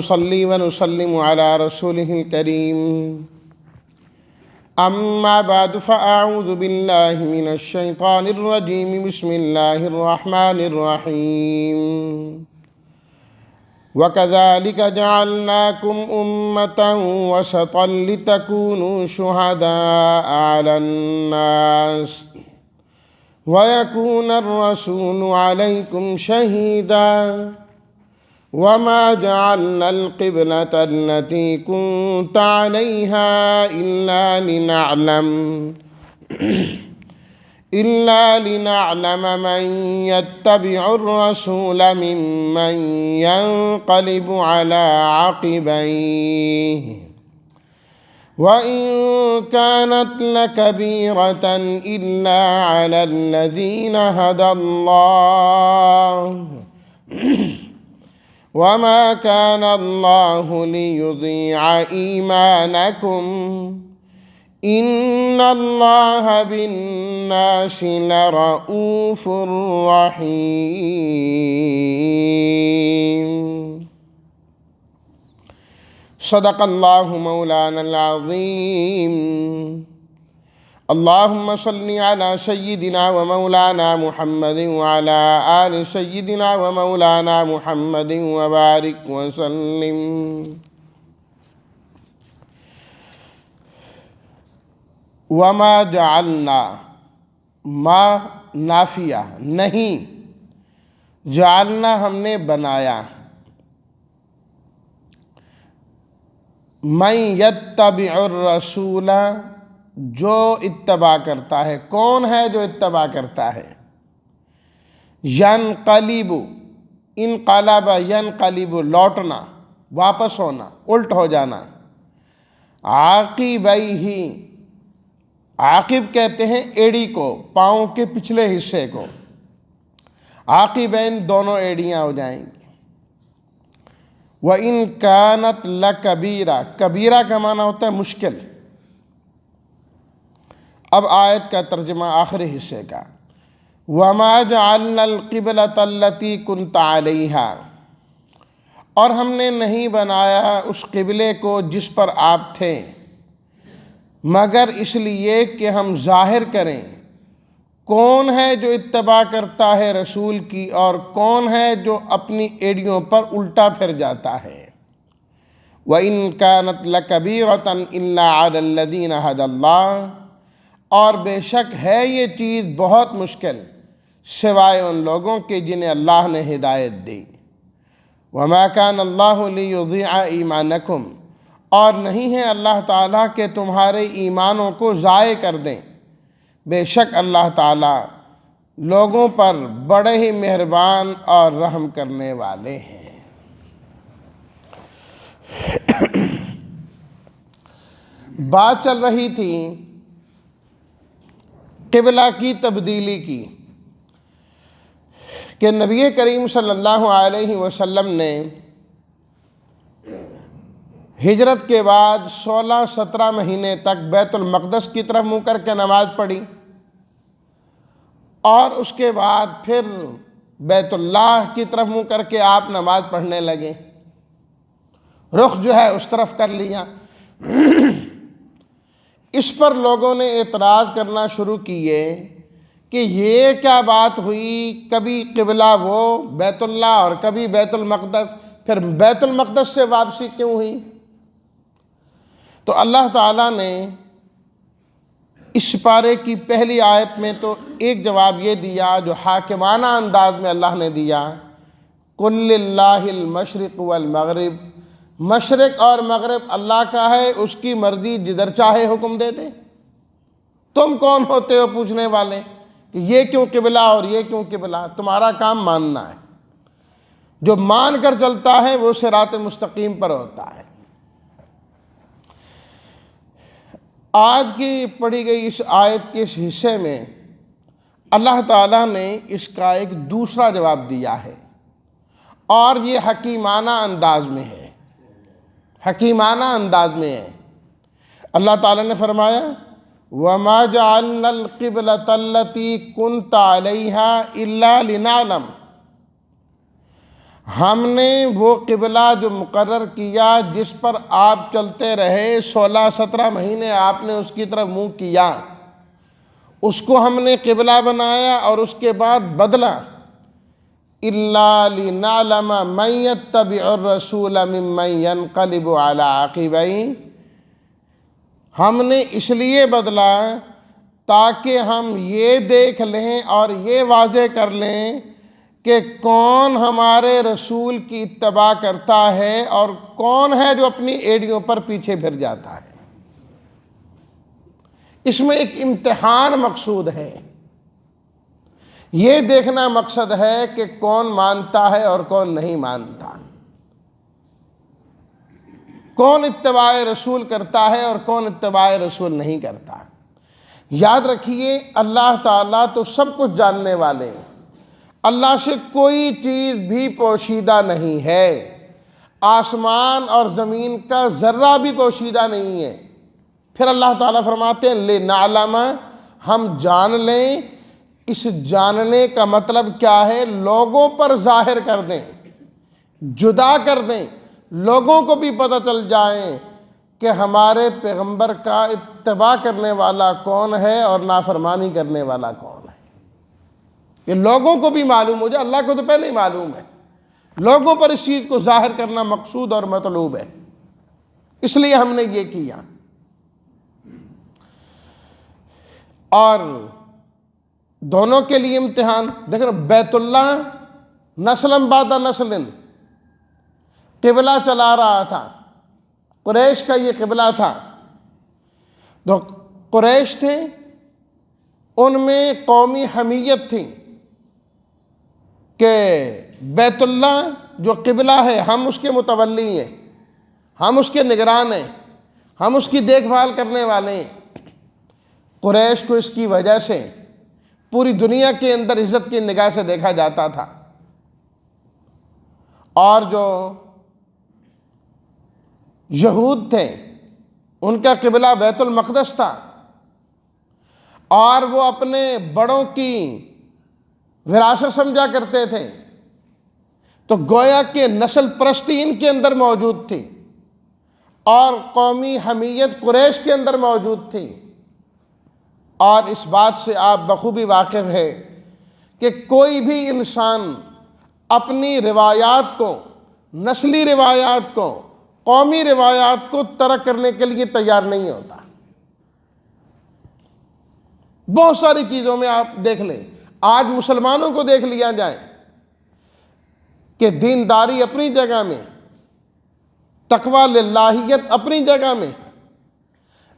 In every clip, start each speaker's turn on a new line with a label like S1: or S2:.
S1: نصلي ونسلم على رسوله الكريم أما بعد فأعوذ بالله من الشيطان الرجيم بسم الله الرحمن الرحيم وكذلك جعلناكم أمة وسطا لتكونوا شهداء على الناس ويكون الرسول عليكم شهيدا وما جعلنا القبلة التي كنت عليها إلا لنعلم من يتبع الرسول ممن ينقلب على عقبيه وإن كانت لكبيرة إلا على الذين هدى الله وما كان الله ليضيع إيمانكم إن الله بالناس لرؤوف رحيم صدق الله مولانا العظيم اللهم صل على سيدنا ومولانا محمد وعلى آل سيدنا ومولانا محمد وبارك وسلم وما جعلنا ما نافیہ نہیں، جعلنا ہم نے بنایا، من یتبع الرسول جو اتباع کرتا ہے۔ کون ہے جو اتباع کرتا ہے؟ ینقلب، انقلب ینقلب لوٹنا، واپس ہونا، الٹ ہو جانا، عاقبیہ، عاقب کہتے ہیں ایڑی کو، پاؤں کے پچھلے حصے کو، عاقبین دونوں ایڑیاں ہو جائیں گی۔ وَإِن كَانَتْ لَكَبِيرَةً، کبیرہ کا معنی ہوتا ہے مشکل۔ اب آیت کا ترجمہ آخری حصے کا، وَمَا جَعَلْنَا الْقِبْلَةَ الَّتِي كُنْتَ عَلَيْهَا، اور ہم نے نہیں بنایا اس قبلے کو جس پر آپ تھے، مگر اس لیے کہ ہم ظاہر کریں کون ہے جو اتباع کرتا ہے رسول کی اور کون ہے جو اپنی ایڑیوں پر الٹا پھر جاتا ہے۔ وَإِن كَانَتْ لَكَبِيرَةً إِلَّا عَلَى الَّذِينَ هَدَى اللَّهُ، اور بے شک ہے یہ چیز بہت مشکل سوائے ان لوگوں کے جنہیں اللہ نے ہدایت دی۔ وَمَا كَانَ اللَّهُ لِيُضِيعَ إِيمَانَكُمْ، اور نہیں ہے اللہ تعالیٰ کہ تمہارے ایمانوں کو ضائع کر دیں، بے شک اللہ تعالیٰ لوگوں پر بڑے ہی مہربان اور رحم کرنے والے ہیں۔ بات چل رہی تھی قبلہ کی تبدیلی کی کہ نبی کریم صلی اللہ علیہ وسلم نے ہجرت کے بعد 16-17 مہینے تک بیت المقدس کی طرف منہ کر کے نماز پڑھی، اور اس کے بعد پھر بیت اللہ کی طرف منہ کر کے آپ نماز پڑھنے لگے، رخ جو ہے اس طرف کر لیا۔ اس پر لوگوں نے اعتراض کرنا شروع کیے کہ یہ کیا بات ہوئی، کبھی قبلہ وہ بیت اللہ اور کبھی بیت المقدس، پھر بیت المقدس سے واپسی کیوں ہوئی؟ تو اللہ تعالیٰ نے اس پارے کی پہلی آیت میں تو ایک جواب یہ دیا جو حاکمانہ انداز میں اللہ نے دیا، قُلْ لِلَّهِ الْمَشْرِقُ وَالْمَغْرِبُ، مشرق اور مغرب اللہ کا ہے، اس کی مرضی جدھر چاہے حکم دے دے۔ تم کون ہوتے ہو پوچھنے والے کہ یہ کیوں قبلہ اور یہ کیوں قبلہ؟ تمہارا کام ماننا ہے، جو مان کر چلتا ہے وہ صراط مستقیم پر ہوتا ہے۔ آج کی پڑھی گئی اس آیت کے اس حصے میں اللہ تعالیٰ نے اس کا ایک دوسرا جواب دیا ہے، اور یہ حکیمانہ انداز میں ہے، حکیمانہ انداز میں ہے۔ اللہ تعالیٰ نے فرمایا وَمَا جَعَلْنَا الْقِبْلَةَ الَّتِي كُنْتَ عَلَيْهَا إِلَّا لِنَعْلَمَ، ہم نے وہ قبلہ جو مقرر کیا جس پر آپ چلتے رہے 16-17 مہینے آپ نے اس کی طرف منہ کیا، اس کو ہم نے قبلہ بنایا اور اس کے بعد بدلا، إِلَّا لِنَعْلَمَ مَن يَتَّبِعُ الرَّسُولَ مِمَّن يَنقَلِبُ عَلَىٰ عَقِبَيْهِ، ہم نے اس لیے بدلا تاکہ ہم یہ دیکھ لیں اور یہ واضح کر لیں کہ کون ہمارے رسول کی اتباع کرتا ہے اور کون ہے جو اپنی ایڑیوں پر پیچھے پھر جاتا ہے۔ اس میں ایک امتحان مقصود ہے، یہ دیکھنا مقصد ہے کہ کون مانتا ہے اور کون نہیں مانتا، کون اتباع رسول کرتا ہے اور کون اتباع رسول نہیں کرتا۔ یاد رکھیے اللہ تعالیٰ تو سب کچھ جاننے والے ہیں، اللہ سے کوئی چیز بھی پوشیدہ نہیں ہے، آسمان اور زمین کا ذرہ بھی پوشیدہ نہیں ہے۔ پھر اللہ تعالیٰ فرماتے ہیں لِنَعْلَمَ، ہم جان لیں۔ اس جاننے کا مطلب کیا ہے؟ لوگوں پر ظاہر کر دیں، جدا کر دیں، لوگوں کو بھی پتہ چل جائیں کہ ہمارے پیغمبر کا اتباع کرنے والا کون ہے اور نافرمانی کرنے والا کون ہے۔ یہ لوگوں کو بھی معلوم ہو جائے، اللہ کو تو پہلے ہی معلوم ہے، لوگوں پر اس چیز کو ظاہر کرنا مقصود اور مطلوب ہے، اس لیے ہم نے یہ کیا۔ اور دونوں کے لیے امتحان دیکھیں، بیت اللہ نسلم بعد نسل قبلہ چلا رہا تھا، قریش کا یہ قبلہ تھا۔ جو قریش تھے ان میں قومی حمیت تھی کہ بیت اللہ جو قبلہ ہے ہم اس کے متولی ہیں، ہم اس کے نگران ہیں، ہم اس کی دیکھ بھال کرنے والے ہیں۔ قریش کو اس کی وجہ سے پوری دنیا کے اندر عزت کی نگاہ سے دیکھا جاتا تھا، اور جو یہود تھے ان کا قبلہ بیت المقدس تھا، اور وہ اپنے بڑوں کی وراثت سمجھا کرتے تھے، تو گویا کہ نسل پرستی ان کے اندر موجود تھی اور قومی حمیت قریش کے اندر موجود تھی۔ اور اس بات سے آپ بخوبی واقف ہے کہ کوئی بھی انسان اپنی روایات کو، نسلی روایات کو، قومی روایات کو ترک کرنے کے لیے تیار نہیں ہوتا۔ بہت ساری چیزوں میں آپ دیکھ لیں، آج مسلمانوں کو دیکھ لیا جائے کہ دینداری اپنی جگہ میں، تقوی للہیت اپنی جگہ میں،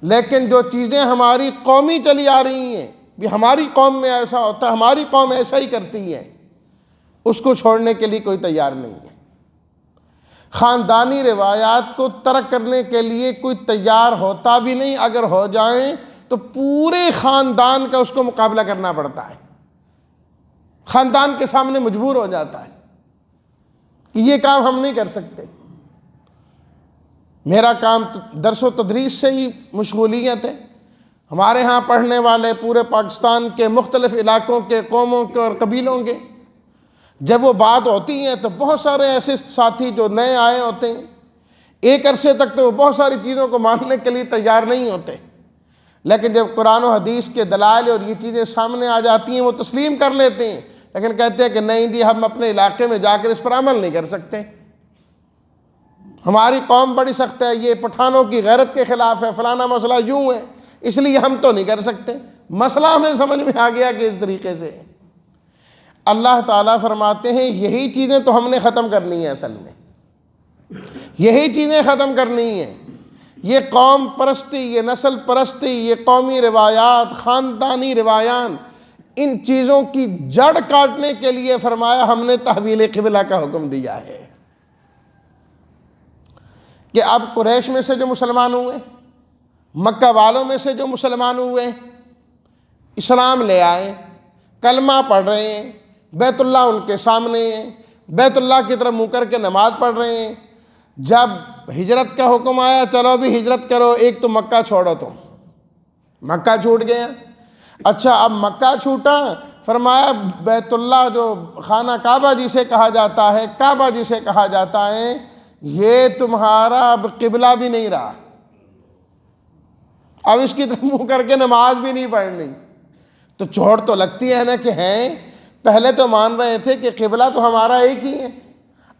S1: لیکن جو چیزیں ہماری قومی چلی آ رہی ہیں، بھی ہماری قوم میں ایسا ہوتا ہے، ہماری قوم ایسا ہی کرتی ہے، اس کو چھوڑنے کے لیے کوئی تیار نہیں ہے۔ خاندانی روایات کو ترک کرنے کے لیے کوئی تیار ہوتا بھی نہیں، اگر ہو جائیں تو پورے خاندان کا اس کو مقابلہ کرنا پڑتا ہے، خاندان کے سامنے مجبور ہو جاتا ہے کہ یہ کام ہم نہیں کر سکتے، میرا کام درس و تدریس سے ہی مشغولیت ہے۔ ہمارے ہاں پڑھنے والے پورے پاکستان کے مختلف علاقوں کے، قوموں کے اور قبیلوں کے، جب وہ بات ہوتی ہیں تو بہت سارے ایسے ساتھی جو نئے آئے ہوتے ہیں، ایک عرصے تک تو وہ بہت ساری چیزوں کو ماننے کے لیے تیار نہیں ہوتے، لیکن جب قرآن و حدیث کے دلائل اور یہ چیزیں سامنے آ جاتی ہیں وہ تسلیم کر لیتے ہیں، لیکن کہتے ہیں کہ نہیں جی ہم اپنے علاقے میں جا کر اس پر عمل نہیں کر سکتے، ہماری قوم بڑی سخت ہے، یہ پٹھانوں کی غیرت کے خلاف ہے، فلانا مسئلہ یوں ہے، اس لیے ہم تو نہیں کر سکتے۔ مسئلہ ہمیں سمجھ میں آ گیا کہ اس طریقے سے اللہ تعالیٰ فرماتے ہیں یہی چیزیں تو ہم نے ختم کرنی ہیں، اصل میں یہی چیزیں ختم کرنی ہیں، یہ قوم پرستی، یہ نسل پرستی، یہ قومی روایات، خاندانی روایات، ان چیزوں کی جڑ کاٹنے کے لیے فرمایا ہم نے تحویل قبلہ کا حکم دیا ہے کہ اب قریش میں سے جو مسلمان ہوئے، مکہ والوں میں سے جو مسلمان ہوئے، اسلام لے آئے، کلمہ پڑھ رہے ہیں، بیت اللہ ان کے سامنے ہے، بیت اللہ کی طرف منہ کر کے نماز پڑھ رہے ہیں، جب ہجرت کا حکم آیا چلو بھی ہجرت کرو، ایک تو مکہ چھوڑو، تم مکہ چھوٹ گیا۔ اچھا اب مکہ چھوٹا، فرمایا بیت اللہ جو خانہ کعبہ جسے کہا جاتا ہے، کعبہ جسے کہا جاتا ہے، یہ تمہارا اب قبلہ بھی نہیں رہا، اب اس کی طرف منہ کر کے نماز بھی نہیں پڑھنی۔ تو چوٹ تو لگتی ہے نا کہ ہیں، پہلے تو مان رہے تھے کہ قبلہ تو ہمارا ایک ہی ہے،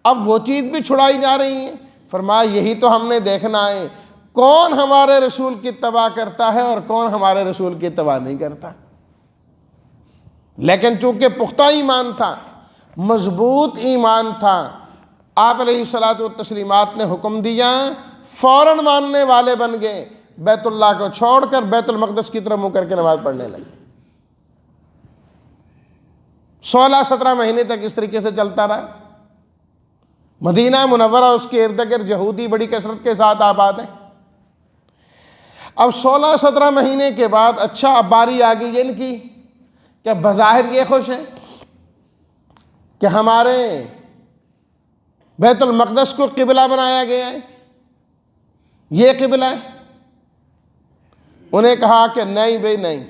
S1: اب وہ چیز بھی چھڑائی جا رہی ہے۔ فرمایا یہی تو ہم نے دیکھنا ہے، کون ہمارے رسول کی اتباع کرتا ہے اور کون ہمارے رسول کی اتباع نہیں کرتا۔ لیکن چونکہ پختہ ایمان تھا، مضبوط ایمان تھا، آپ علیہ الصلاۃ والتسلیمات نے حکم دیا، فوراً ماننے والے بن گئے، بیت اللہ کو چھوڑ کر بیت المقدس کی طرف منہ کر کے نماز پڑھنے لگے۔ 16-17 مہینے تک اس طریقے سے چلتا رہا۔ مدینہ منورہ اس کے ارد گرد یہودی بڑی کثرت کے ساتھ آباد ہیں۔ اب 16-17 مہینے کے بعد اچھا اب باری آ گئی ان کی کہ بظاہر یہ خوش ہیں کہ ہمارے بیت المقدس کو قبلہ بنایا گیا ہے، یہ قبلہ ہے۔ انہیں کہا کہ نہیں بھائی نہیں،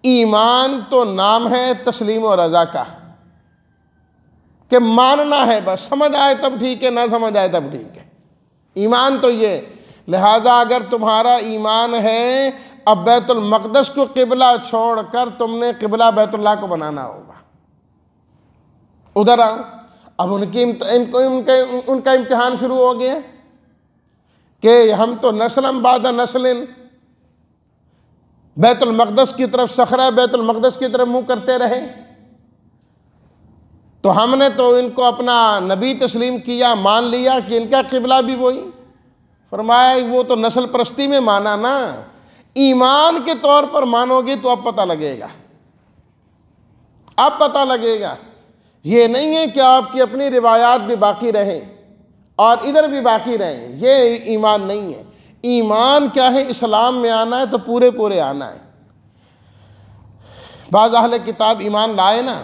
S1: ایمان تو نام ہے تسلیم و رضا کا، کہ ماننا ہے، بس سمجھ آئے تب ٹھیک ہے، نہ سمجھ آئے تب ٹھیک ہے، ایمان تو یہ۔ لہٰذا اگر تمہارا ایمان ہے، اب بیت المقدس کو قبلہ چھوڑ کر تم نے قبلہ بیت اللہ کو بنانا ہوگا، ادھر آؤ۔ اب ان کا امتحان شروع ہو گیا کہ ہم تو نسل بعد نسل بیت المقدس کی طرف، صخرہ بیت المقدس کی طرف منہ کرتے رہے، تو ہم نے تو ان کو اپنا نبی تسلیم کیا، مان لیا کہ ان کا قبلہ بھی وہی۔ فرمایا وہ تو نسل پرستی میں مانا نا، ایمان کے طور پر مانو گے تو اب پتہ لگے گا، اب پتہ لگے گا۔ یہ نہیں ہے کہ آپ کی اپنی روایات بھی باقی رہیں اور ادھر بھی باقی رہیں، یہ ایمان نہیں ہے۔ ایمان کیا ہے؟ اسلام میں آنا ہے تو پورے پورے آنا ہے۔ بعض اہل کتاب ایمان لائے نا،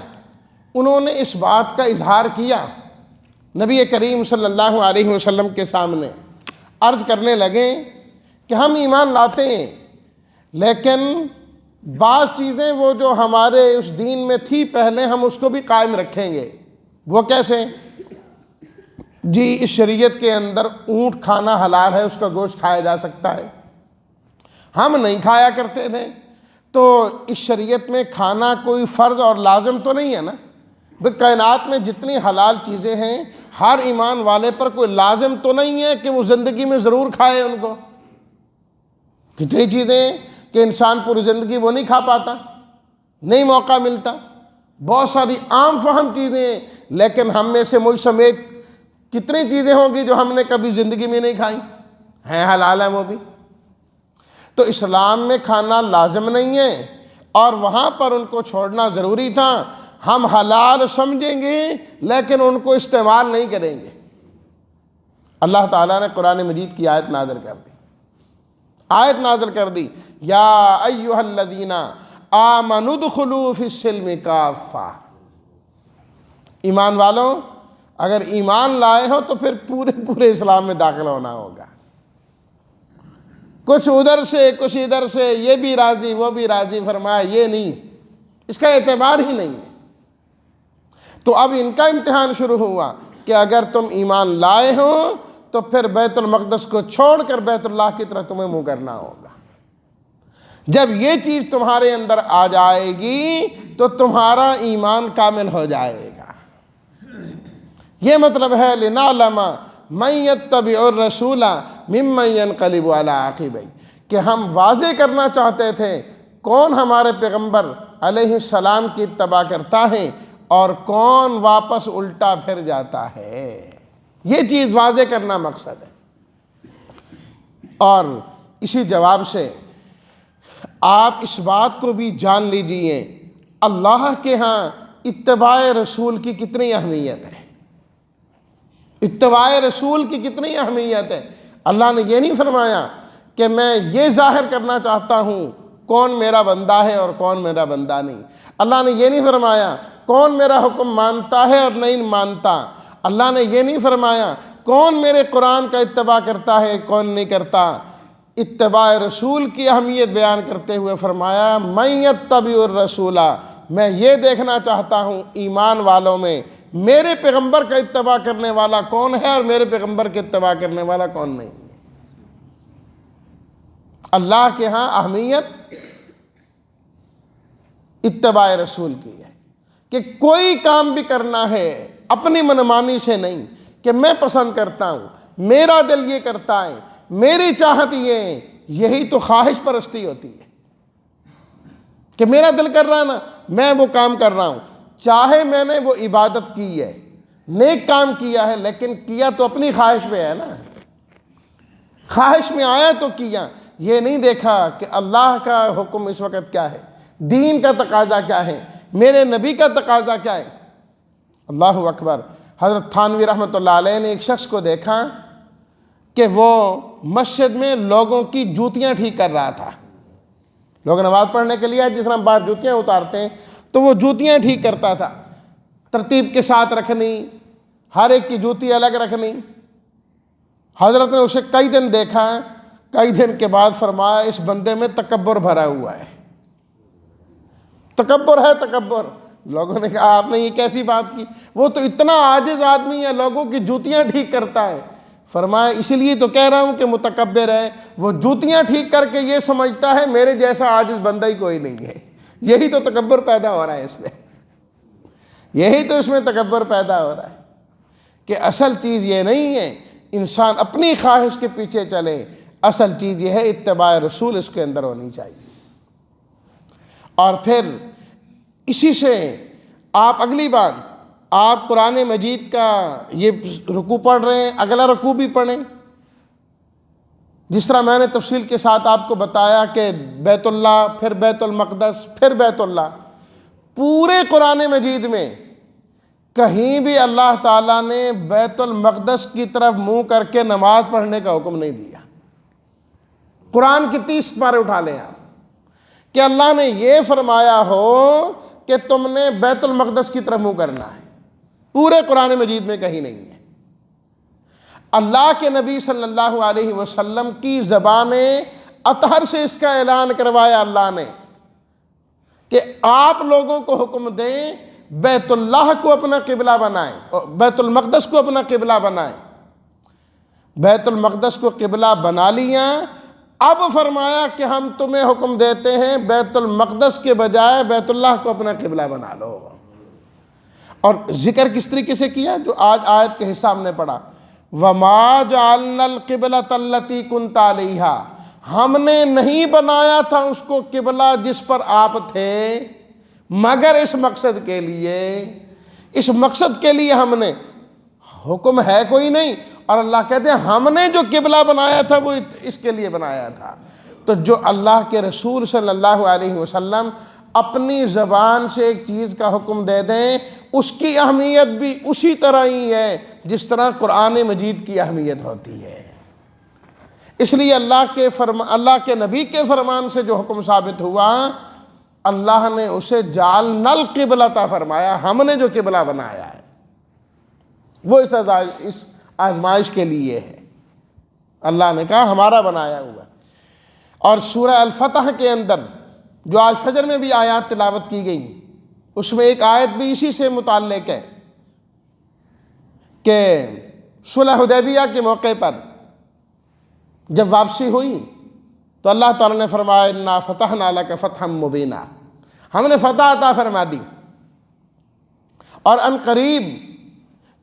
S1: انہوں نے اس بات کا اظہار کیا نبی کریم صلی اللہ علیہ وسلم کے سامنے، عرض کرنے لگے کہ ہم ایمان لاتے ہیں، لیکن بعض چیزیں وہ جو ہمارے اس دین میں تھی پہلے، ہم اس کو بھی قائم رکھیں گے۔ وہ کیسے؟ جی اس شریعت کے اندر اونٹ کھانا حلال ہے، اس کا گوشت کھایا جا سکتا ہے، ہم نہیں کھایا کرتے تھے، تو اس شریعت میں کھانا کوئی فرض اور لازم تو نہیں ہے نا۔ کائنات میں جتنی حلال چیزیں ہیں، ہر ایمان والے پر کوئی لازم تو نہیں ہے کہ وہ زندگی میں ضرور کھائے ان کو۔ کتنی چیزیں کہ انسان پوری زندگی وہ نہیں کھا پاتا، نہیں موقع ملتا، بہت ساری عام فہم چیزیں، لیکن ہم میں سے مجھ سمیت کتنی چیزیں ہوں گی جو ہم نے کبھی زندگی میں نہیں کھائیں، ہیں حلال ہیں وہ بھی۔ تو اسلام میں کھانا لازم نہیں ہے اور وہاں پر ان کو چھوڑنا ضروری تھا۔ ہم حلال سمجھیں گے لیکن ان کو استعمال نہیں کریں گے۔ اللہ تعالیٰ نے قرآن مجید کی آیت نازل کر دی، یا ایھا الذین آمنوا ادخلوا فی السلم کافہ۔ ایمان والوں، اگر ایمان لائے ہو تو پھر پورے اسلام میں داخل ہونا ہوگا۔ کچھ ادھر سے کچھ ادھر سے، یہ بھی راضی وہ بھی راضی، فرمایا یہ نہیں، اس کا اعتبار ہی نہیں ہے۔ تو اب ان کا امتحان شروع ہوا کہ اگر تم ایمان لائے ہو تو پھر بیت المقدس کو چھوڑ کر بیت اللہ کی طرف تمہیں منہ کرنا ہوگا۔ جب یہ چیز تمہارے اندر آ جائے گی تو تمہارا ایمان کامل ہو جائے گا۔ یہ مطلب ہے لِنَعْلَمَ مَن يَتَّبِعُ الرَّسُولَ مِمَّن يَنْقَلِبُ عَلَىٰ عَقِبَيْهِ، کہ ہم واضح کرنا چاہتے تھے کون ہمارے پیغمبر علیہ السلام کی اتباع کرتا ہے اور کون واپس الٹا پھر جاتا ہے۔ یہ چیز واضح کرنا مقصد ہے۔ اور اسی جواب سے آپ اس بات کو بھی جان لیجئے، اللہ کے ہاں اتباع رسول کی کتنی اہمیت ہے، اتباع رسول کی کتنی اہمیت ہے۔ اللہ نے یہ نہیں فرمایا کہ میں یہ ظاہر کرنا چاہتا ہوں کون میرا بندہ ہے اور کون میرا بندہ نہیں۔ اللہ نے یہ نہیں فرمایا کون میرا حکم مانتا ہے اور نہیں مانتا۔ اللہ نے یہ نہیں فرمایا کون میرے قرآن کا اتباع کرتا ہے کون نہیں کرتا۔ اتباع رسول کی اہمیت بیان کرتے ہوئے فرمایا مَن يَتَّبِعُ الرَّسُولَ میں یہ دیکھنا چاہتا ہوں ایمان والوں میں میرے پیغمبر کا اتباع کرنے والا کون ہے اور میرے پیغمبر کے اتباع کرنے والا کون نہیں ہے۔ اللہ کے ہاں اہمیت اتباع رسول کی ہے کہ کوئی کام بھی کرنا ہے اپنی منمانی سے نہیں کہ میں پسند کرتا ہوں، میرا دل یہ کرتا ہے، میری چاہت یہ ہے۔ یہی تو خواہش پرستی ہوتی ہے کہ میرا دل کر رہا ہے نا، میں وہ کام کر رہا ہوں، چاہے میں نے وہ عبادت کی ہے، نیک کام کیا ہے، لیکن کیا تو اپنی خواہش میں ہے نا، خواہش میں آیا تو کیا، یہ نہیں دیکھا کہ اللہ کا حکم اس وقت کیا ہے، دین کا تقاضا کیا ہے، میرے نبی کا تقاضا کیا ہے۔ اللہ اکبر۔ حضرت تھانوی رحمۃ اللہ علیہ نے ایک شخص کو دیکھا کہ وہ مسجد میں لوگوں کی جوتیاں ٹھیک کر رہا تھا۔ لوگ نماز پڑھنے کے لیے جس طرح باہر جوتیاں اتارتے ہیں تو وہ جوتیاں ٹھیک کرتا تھا، ترتیب کے ساتھ رکھنی، ہر ایک کی جوتی الگ رکھنی۔ حضرت نے اسے کئی دن دیکھا، کئی دن کے بعد فرمایا اس بندے میں تکبر بھرا ہوا ہے، تکبر ہے، تکبر۔ لوگوں نے کہا آپ نے یہ کیسی بات کی، وہ تو اتنا عاجز آدمی ہے، لوگوں کی جوتیاں ٹھیک کرتا ہے۔ فرمایا اسی لیے تو کہہ رہا ہوں کہ متکبر ہے، وہ جوتیاں ٹھیک کر کے یہ سمجھتا ہے میرے جیسا عاجز بندہ ہی کوئی نہیں ہے۔ یہی تو تکبر پیدا ہو رہا ہے اس میں، یہی تو اس میں تکبر پیدا ہو رہا ہے کہ اصل چیز یہ نہیں ہے انسان اپنی خواہش کے پیچھے چلے، اصل چیز یہ ہے اتباع رسول اس کے اندر ہونی چاہیے۔ اور پھر اسی سے آپ اگلی بات، آپ قرآن مجید کا یہ رکوع پڑھ رہے ہیں، اگلا رکوع بھی پڑھیں، جس طرح میں نے تفصیل کے ساتھ آپ کو بتایا کہ بیت اللہ، پھر بیت المقدس، پھر بیت اللہ۔ پورے قرآن مجید میں کہیں بھی اللہ تعالیٰ نے بیت المقدس کی طرف منہ کر کے نماز پڑھنے کا حکم نہیں دیا۔ قرآن کی 30 پارے اٹھا لیں آپ کہ اللہ نے یہ فرمایا ہو کہ تم نے بیت المقدس کی طرف منہ کرنا ہے، پورے قرآن مجید میں کہیں نہیں ہے۔ اللہ کے نبی صلی اللہ علیہ وسلم کی زبان اطہر سے اس کا اعلان کروایا اللہ نے کہ آپ لوگوں کو حکم دیں بیت اللہ کو اپنا قبلہ بنائیں، بیت المقدس کو اپنا قبلہ بنائیں۔ بیت المقدس کو قبلہ بنا لیا، اب فرمایا کہ ہم تمہیں حکم دیتے ہیں بیت المقدس کے بجائے بیت اللہ کو اپنا قبلہ بنا لو۔ اور ذکر کس طریقے سے کیا جو آج آیت کے حصہ ہم نے پڑھا، وَمَا جَعَلْنَا الْقِبْلَةَ الَّتِي كُنْتَ عَلَيْهَا، ہم نے نہیں بنایا تھا اس کو قبلہ جس پر آپ تھے، مگر اس مقصد کے لیے، اس مقصد کے لیے ہم نے، حکم ہے کوئی نہیں، اور اللہ کہتے ہیں ہم نے جو قبلہ بنایا تھا وہ اس کے لیے بنایا تھا۔ تو جو اللہ کے رسول صلی اللہ علیہ وسلم اپنی زبان سے ایک چیز کا حکم دے دیں، اس کی اہمیت بھی اسی طرح ہی ہے جس طرح قرآن مجید کی اہمیت ہوتی ہے۔ اس لیے اللہ کے نبی کے فرمان سے جو حکم ثابت ہوا، اللہ نے اسے جعلنا القبلۃ فرمایا، ہم نے جو قبلہ بنایا ہے وہ اس آزمائش کے لیے ہے، اللہ نے کہا ہمارا بنایا ہوا۔ اور سورہ الفتح کے اندر جو آج فجر میں بھی آیات تلاوت کی گئی، اس میں ایک آیت بھی اسی سے متعلق ہے کہ صلح حدیبیہ کے موقع پر جب واپسی ہوئی تو اللہ تعالیٰ نے فرمایا انا فتحنا لک فتحا مبینا، ہم نے فتح عطا فرما دی، اور ان قریب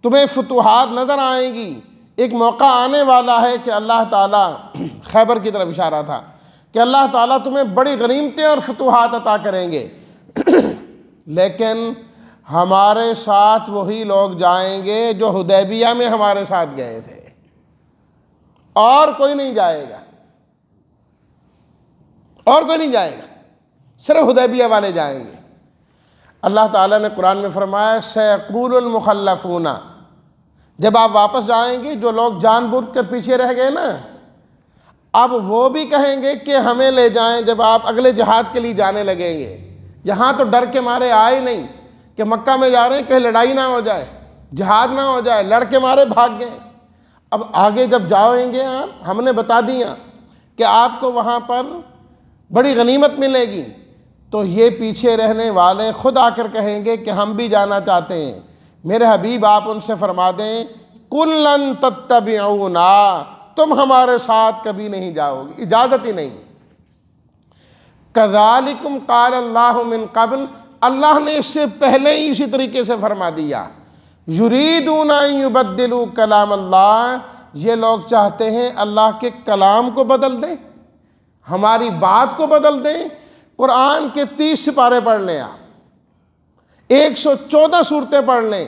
S1: تمہیں فتوحات نظر آئیں گی۔ ایک موقع آنے والا ہے کہ اللہ تعالیٰ، خیبر کی طرف اشارہ تھا کہ اللہ تعالیٰ تمہیں بڑی غنیمتیں اور فتوحات عطا کریں گے، لیکن ہمارے ساتھ وہی لوگ جائیں گے جو حدیبیہ میں ہمارے ساتھ گئے تھے، اور کوئی نہیں جائے گا، اور کوئی نہیں جائے گا، صرف حدیبیہ والے جائیں گے۔ اللہ تعالیٰ نے قرآن میں فرمایا سیقول المخلفون، جب آپ واپس جائیں گے جو لوگ جان بوجھ کر پیچھے رہ گئے نا، اب وہ بھی کہیں گے کہ ہمیں لے جائیں جب آپ اگلے جہاد کے لیے جانے لگیں گے۔ یہاں تو ڈر کے مارے آئے نہیں کہ مکہ میں جا رہے ہیں کہیں لڑائی نہ ہو جائے، جہاد نہ ہو جائے، لڑ کے مارے بھاگ گئے۔ اب آگے جب جائیں گے آپ، ہم نے بتا دیا کہ آپ کو وہاں پر بڑی غنیمت ملے گی، تو یہ پیچھے رہنے والے خود آ کر کہیں گے کہ ہم بھی جانا چاہتے ہیں۔ میرے حبیب آپ ان سے فرما دیں قُل لَن تَتَّبِعُونَا، تم ہمارے ساتھ کبھی نہیں جاؤ گے، اجازت ہی نہیں۔ كَذَلِكُمْ قَالَ اللَّهُ مِن قَبْلُ، اللہ نے اس سے پہلے ہی اسی طریقے سے فرما دیا۔ يُرِيدُونَ أَن يُبَدِّلُوا كَلَامَ اللَّهِ، یہ لوگ چاہتے ہیں اللہ کے کلام کو بدل دیں، ہماری بات کو بدل دیں۔ قرآن کے 30 سپارے پڑھ لیں، آپ 114 صورتیں پڑھ لیں،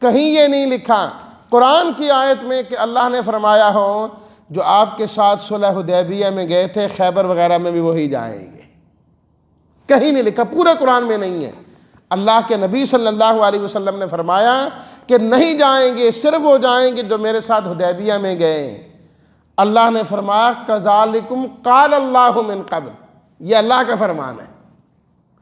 S1: کہیں یہ نہیں لکھا قرآن کی آیت میں کہ اللہ نے فرمایا ہو جو آپ کے ساتھ صلح حدیبیہ میں گئے تھے خیبر وغیرہ میں بھی وہی جائیں گے، کہیں نہیں لکھا، پورے قرآن میں نہیں ہے۔ اللہ کے نبی صلی اللہ علیہ وسلم نے فرمایا کہ نہیں جائیں گے، صرف وہ جائیں گے جو میرے ساتھ حدیبیہ میں گئے۔ اللہ نے فرمایا کذالکم قال اللہ من قبل، یہ اللہ کا فرمان ہے،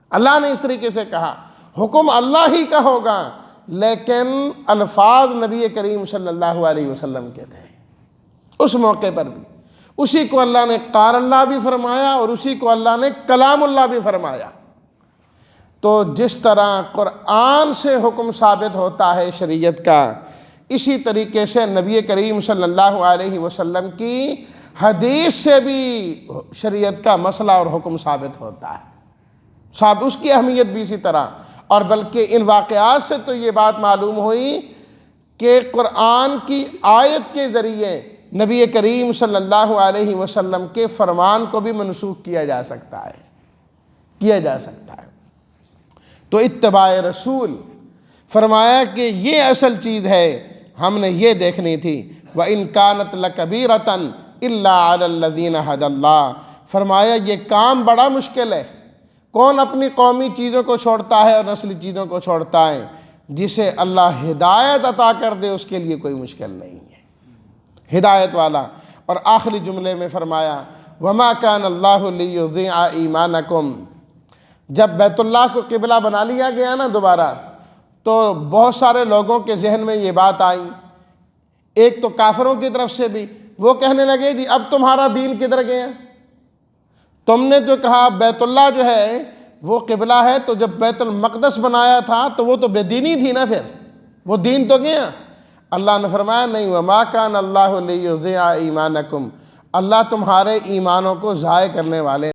S1: اللہ نے اس طریقے سے کہا، حکم اللہ ہی کا ہوگا لیکن الفاظ نبی کریم صلی اللہ علیہ وسلم کے تھے اس موقع پر بھی۔ اسی کو اللہ نے قال اللہ بھی فرمایا اور اسی کو اللہ نے کلام اللہ بھی فرمایا۔ تو جس طرح قرآن سے حکم ثابت ہوتا ہے شریعت کا، اسی طریقے سے نبی کریم صلی اللہ علیہ وسلم کی حدیث سے بھی شریعت کا مسئلہ اور حکم ثابت ہوتا ہے، صاحب اس کی اہمیت بھی اسی طرح۔ اور بلکہ ان واقعات سے تو یہ بات معلوم ہوئی کہ قرآن کی آیت کے ذریعے نبی کریم صلی اللہ علیہ وسلم کے فرمان کو بھی منسوخ کیا جا سکتا ہے، تو اتباع رسول فرمایا کہ یہ اصل چیز ہے، ہم نے یہ دیکھنی تھی۔ وَإِن كَانَتْ لَكَبِيرَةً إِلَّا عَلَى الَّذِينَ هَدَى اللَّهُ، فرمایا یہ کام بڑا مشکل ہے۔ کون اپنی قومی چیزوں کو چھوڑتا ہے اور نسلی چیزوں کو چھوڑتا ہے؟ جسے اللہ ہدایت عطا کر دے اس کے لیے کوئی مشکل نہیں ہے، ہدایت والا۔ اور آخری جملے میں فرمایا وَمَا كَانَ اللَّهُ لِيُضِيعَ إِيمَانَكُمْ، جب بیت اللہ کو قبلہ بنا لیا گیا نا دوبارہ، تو بہت سارے لوگوں کے ذہن میں یہ بات آئی، ایک تو کافروں کی طرف سے بھی، وہ کہنے لگے جی اب تمہارا دین کدھر گیا؟ تم نے جو کہا بیت اللہ جو ہے وہ قبلہ ہے، تو جب بیت المقدس بنایا تھا تو وہ تو بے دینی تھی نا، پھر وہ دین تو گیا۔ اللہ نے فرمایا نہیں، وَمَا كَانَ اللَّهُ لِيُضِيعَ إِيمَانَكُمْ، اللہ تمہارے ایمانوں کو ضائع کرنے والے